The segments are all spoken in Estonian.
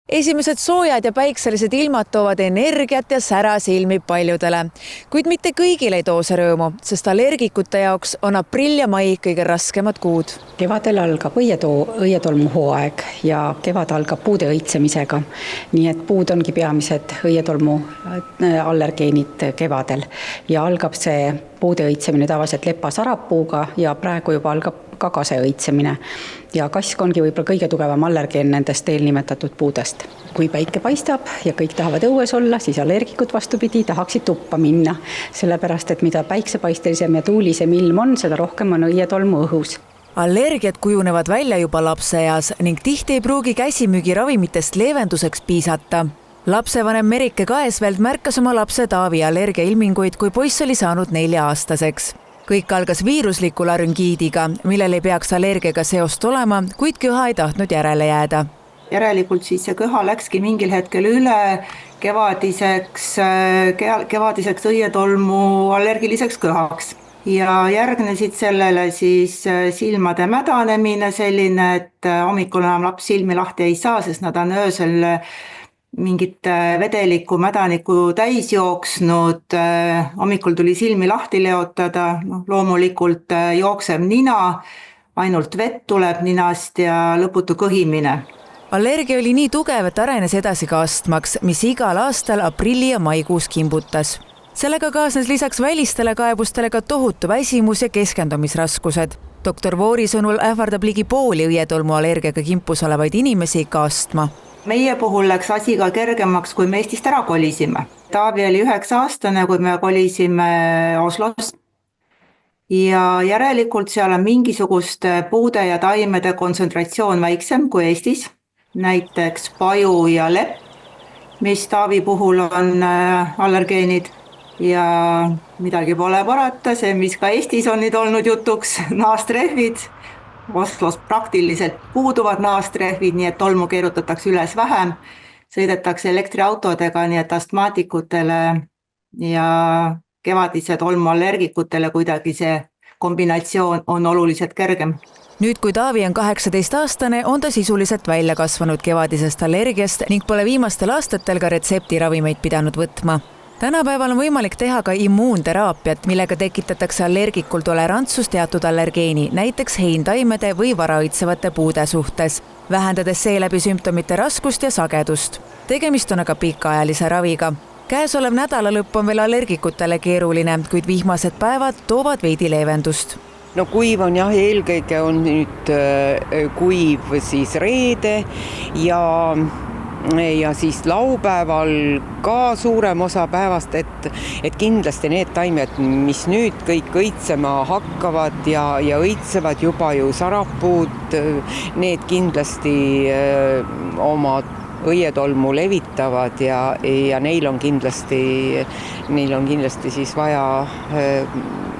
Esimesed soojad ja päikselised ilmad toovad energiat ja sära silmi paljudele, kuid mitte kõigile ei too see rõõmu, sest allergikute jaoks on aprill ja mai kõige raskemad kuud. Kevadel algab õietolmuhooaeg ja kevad algab puude õitsemisega. Nii et puud ongi peamised õietolmu allergeenid kevadel ja algab see puude õitsemine tavaliselt lepasarapuuga ja praegu juba algab ka kase õitsemine. Ja kask ongi võib-olla kõige tugevam allergeen nendest eelnimetatud puudest. Kui päike paistab ja kõik tahavad õues olla, siis allergikud vastupidi tahaksid tuppa minna, sellepärast et mida päiksepaistelisem ja tuulisem ilm on, seda rohkem on õietolmu õhus. Allergiad kujunevad välja juba lapseeas ning tihti ei pruugi käsimüügiravimitest leevenduseks piisata. Lapsevanem Merike Kaesveld märkas oma lapse Taavi allergiailminguid, kui poiss oli saanud 4-aastaseks. Kõik algas viirusliku larüngiidiga, millel ei peaks allergiaga seost olema, kuid köha ei tahtnud järele jääda. Järelikult siis see köha läkski mingil hetkel üle kevadiseks õietolmu allergiliseks köhaks. Ja järgnesid sellele siis silmade mädanemine selline, et hommikul enam laps silmi lahti ei saa, sest nad on öösel mingit vedeliku mädanikku täis jooksnud, hommikul tuli silmi lahti leotada, loomulikult jooksev nina, ainult vett tuleb ninast ja lõputu kõhimine. Allergia oli nii tugev, et arenes edasi ka astmaks, mis igal aastal aprilli ja maikuus kimbutas. Sellega kaasnes lisaks välistele kaebustele ka tohutu väsimus ja keskendumisraskused. Doktor Voori sõnul ähvardab ligi pooli õietolmu allergiaga kimpus olevaid inimesi ka astma. Meie puhul läks asi ka kergemaks, kui me Eestist ära kolisime. Taavi oli 9-aastane, kui me kolisime Oslost. Ja järelikult seal on mingisugust puude ja taimede kontsentratsioon väiksem kui Eestis. Näiteks paju ja lepp, mis Taavi puhul on allergeenid. Ja midagi pole parata, see, mis ka Eestis on nüüd olnud jutuks, naastrehvid. Oslos praktiliselt puuduvad naastrehvid, nii et tolmu keerutatakse üles vähem, sõidetakse elektriautodega, nii et astmaatikutele ja kevadise tolmu allergikutele kuidagi see kombinatsioon on oluliselt kergem. Nüüd, kui Taavi on 18-aastane, on ta sisuliselt välja kasvanud kevadisest allergiast ning pole viimastel aastatel ka retseptiravimeid pidanud võtma. Tänapäeval on võimalik teha ka immuunteraapiat, millega tekitatakse allergikul tolerantsus teatud allergeeni, näiteks heintaimede või varaõitsevate puude suhtes, vähendades seeläbi sümptomite raskust ja sagedust. Tegemist on aga pikaajalise raviga. Käesolev nädalalõpp on veel allergikutele keeruline, kuid vihmased päevad toovad veidi leevendust. No kuiv on jah, eelkõige on nüüd kuiv siis reede ja siis laupäeval ka suurem osa päevast, et kindlasti need taimed, mis nüüd kõik õitsema hakkavad ja õitsevad juba ju sarapuud, need kindlasti oma õietolmu levitavad ja neil on kindlasti siis vaja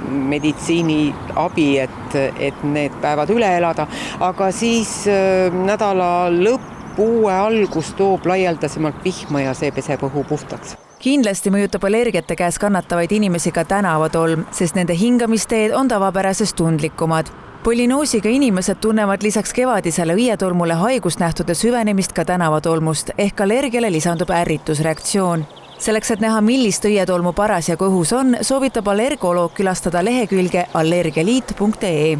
meditsiiniabi, et need päevad üle elada, aga siis nädala lõpp uue algus toob laialdasemalt vihma ja see peseb õhu puhtaks. Kindlasti mõjutab allergiate käes kannatavaid inimesi ka tänavatolm, sest nende hingamisteed on tavapärasest tundlikumad. Pollinoosiga inimesed tunnevad lisaks kevadisele õietolmule haigusnähtude süvenemist ka tänavatolmust, ehk allergiale lisandub ärritusreaktsioon. Selleks, et näha, millist õietolmu parasjagu õhus on, soovitab allergoloog külastada lehekülge allergialiit.ee.